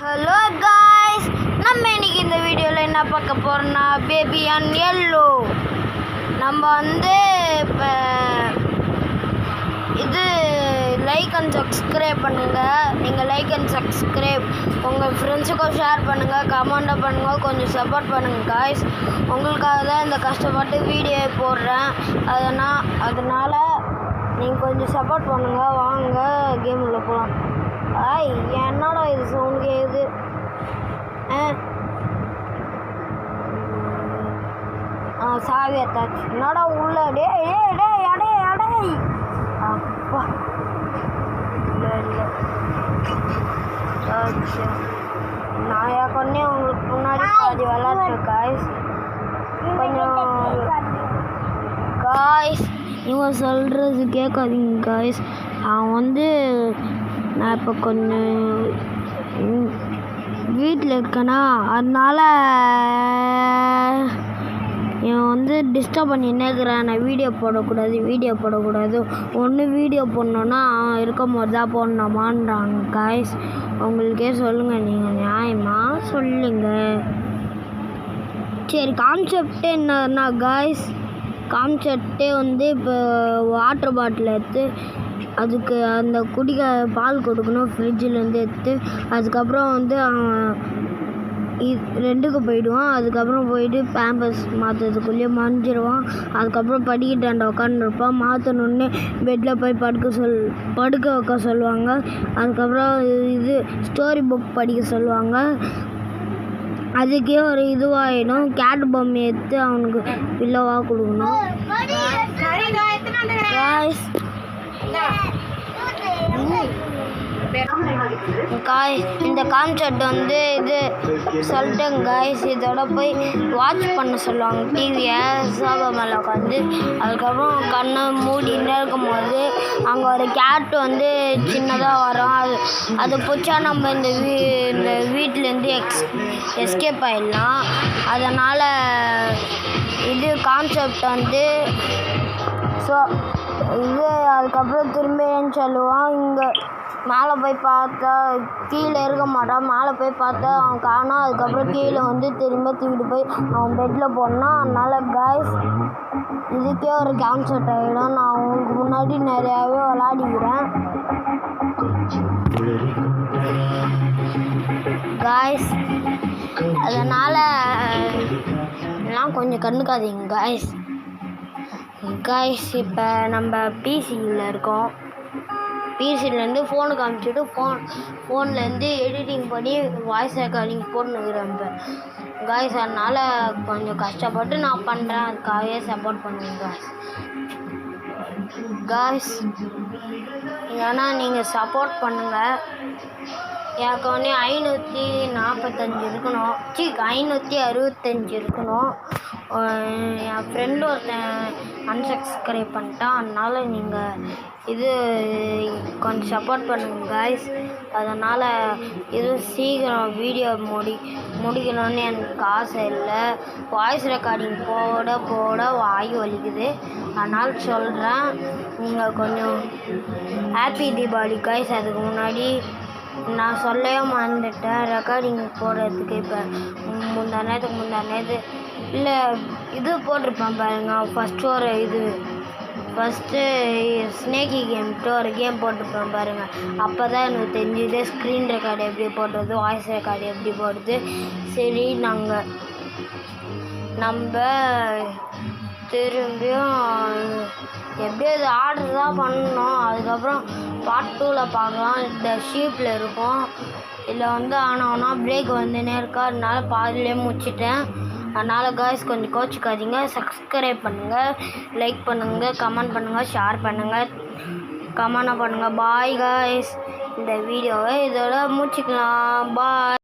Hello guys, நம்ம இன்னைக்கு இந்த வீடியோவில் என்ன பார்க்க போகிறோம்னா பேபி அண்ட் எல்லோ. நம்ம வந்து இப்போ இது லைக் அண்ட் சப்ஸ்கிரைப் பண்ணுங்கள். நீங்கள் லைக் அண்ட் சப்ஸ்கிரைப் உங்கள் ஃப்ரெண்ட்ஸுக்கும் ஷேர் பண்ணுங்கள், கமெண்ட்டை பண்ணுங்கள், கொஞ்சம் சப்போர்ட் பண்ணுங்கள் காய்ஸ். உங்களுக்காக தான் இந்த கஷ்டப்பட்டு வீடியோ போடுறேன். அதனால் நீங்கள் கொஞ்சம் சப்போர்ட் பண்ணுங்கள். வாங்க கேமில் போகலாம். என்னடா இது சவுண்ட் கேக்குது? சாவி எத்தாச்சு. என்னடா உள்ள டே டே டே அடே அடே அப்பா இல்லை இல்லை நான் ஏற்கனவே உங்களுக்கு முன்னாடி பாதி விளாட்றேன் காய்ஸ். கொஞ்சம் காய்ஸ் இவன் சொல்கிறது கேட்காதீங்க காய்ஸ். அவன் வந்து நான் இப்போ கொஞ்சம் வீட்டில் இருக்கேனா, அதனால் இவன் வந்து டிஸ்டர்ப் பண்ணின்னே இருக்கிறான். நான் வீடியோ போடக்கூடாது ஒன்று வீடியோ போடணுன்னா அவன் இருக்கும் போது தான் போடணுமான்றாங்க காய்ஸ். உங்களுக்கே சொல்லுங்கள், நீங்கள் நியாயமாக சொல்லுங்க. சரி, கான்செப்டே என்னன்னா காய்ஸ், கான்செப்டே வந்து இப்போ வாட்டர் பாட்டில் எடுத்து அதுக்கு அந்த குடிக்க பால் கொடுக்கணும் ஃப்ரிட்ஜிலேருந்து எடுத்து. அதுக்கப்புறம் வந்து அவன் ரெண்டுக்கு போயிடுவான். அதுக்கப்புறம் போயிட்டு பேம்பர்ஸ் மாற்றுறதுக்குள்ளேயே மறைஞ்சிடுவான். அதுக்கப்புறம் படிக்கிட்டாண்ட உட்காந்துருப்பான். மாற்றணுன்னே பெட்டில் போய் படுக்க வைக்க சொல்லுவாங்க. அதுக்கப்புறம் இது ஸ்டோரி புக் படிக்க சொல்லுவாங்க. அதுக்கே ஒரு இதுவாகிடும். கேட் பொம்மை எடுத்து அவனுக்கு பில்லவாக கொடுக்கணும். காய்ஸ் இந்த கான்செப்ட் வந்து இது சொல்லிட்டேங்க காய்ஸ். இதோட போய் வாட்ச் பண்ண சொல்லுவாங்க டிவியை சோபா மேலே உட்காந்து. அதுக்கப்புறம் கண்ணை மூடின்னு இருக்கும்போது அங்கே ஒரு கேட் வந்து சின்னதாக வரும். அது பிடிச்சா நம்ம இந்த வீட்டிலேருந்து எஸ்கேப் ஆகிடலாம். அதனால் இது கான்செப்ட் வந்து இது. அதுக்கப்புறம் திரும்பின்னு சொல்லுவான். இங்கே மேலே போய் பார்த்தா கீழே இருக்க மாட்டான். மேலே போய் பார்த்தா அவன் காணோம். அதுக்கப்புறம் கீழே வந்து திரும்ப தூக்கிட்டு போய் அவன் பெட்டில் போடணும். அதனால் காய்ஸ் இதுக்கே ஒரு கான்செப்ட் ஆகிடும். நான் உங்களுக்கு முன்னாடி நிறையாவே விளாடிக்கிறேன் காய்ஸ். அதனால் எல்லாம் கொஞ்சம் கண்டுக்காதீங்க காய்ஸ். இப்போ நம்ம பிசியில் இருக்கோம். பிசிலேருந்து ஃபோனுக்கு அனுப்பிச்சிட்டு ஃபோன்லேருந்து எடிட்டிங் பண்ணி வாய்ஸ் ரெக்கார்டிங் போட்டுனுக்குறேன் இப்போ காய்ஸ். அதனால் கொஞ்சம் கஷ்டப்பட்டு நான் பண்ணுறேன். அதுக்காகவே சப்போர்ட் பண்ணுவேன் காய்ஸ். ஏன்னா நீங்கள் சப்போர்ட் பண்ணுங்கள். ஏற்கனவே 545 இருக்கணும். 565 இருக்கணும். என் ஃப்ரெண்டு ஒருத்தன் அன்சப்ஸ்கிரைப் பண்ணிட்டான். அதனால் நீங்கள் இது கொஞ்சம் சப்போர்ட் பண்ணுங்கள் காய்ஸ். அதனால் இது சீக்கிரம் வீடியோ முடிக்கணும்னு எனக்கு ஆசை இல்லை. வாய்ஸ் ரெக்கார்டிங் போட வாய் வலிக்குது. அதனால் சொல்கிறேன், நீங்கள் கொஞ்சம் ஹாப்பி தீபாவளி காய்ஸ். அதுக்கு முன்னாடி நான் சொல்லவே மறந்துட்டேன் ரெக்கார்டிங் போடுறதுக்கு. இப்போ முந்தானேத்து இல்லை இது போட்டிருப்பேன் பாருங்கள். ஃபஸ்ட்டு ஸ்னேக்கி கேம்ட்டு ஒரு கேம் போட்டிருப்பேன் பாருங்கள். அப்போ தான் எனக்கு தெரிஞ்சுது ஸ்க்ரீன் ரெக்கார்டு எப்படி போடுறது, வாய்ஸ் ரெக்கார்டு எப்படி போடுறது. சரி, நம்ம திரும்பியும் எப்படியும் இது ஆர்டர் தான் பண்ணணும். அதுக்கப்புறம் பார்ட் 2ல் பார்க்கலாம். இந்த ஷீப்பில் இருக்கும். இதில் வந்து ஆனோன்னா பிரேக் வந்துன்னே இருக்கா. அதனால பாதிலே முடிச்சிட்டேன். அதனால் காய்ஸ் கொஞ்சம் கோச்சிக்காதீங்க. சப்ஸ்கிரைப் பண்ணுங்கள், லைக் பண்ணுங்கள், கமெண்ட் பண்ணுங்கள், ஷேர் பண்ணுங்கள், கமெண்ட் பண்ணுங்கள். Bye guys. இந்த வீடியோவை இதோட முடிச்சிக்கலாம். பாய்.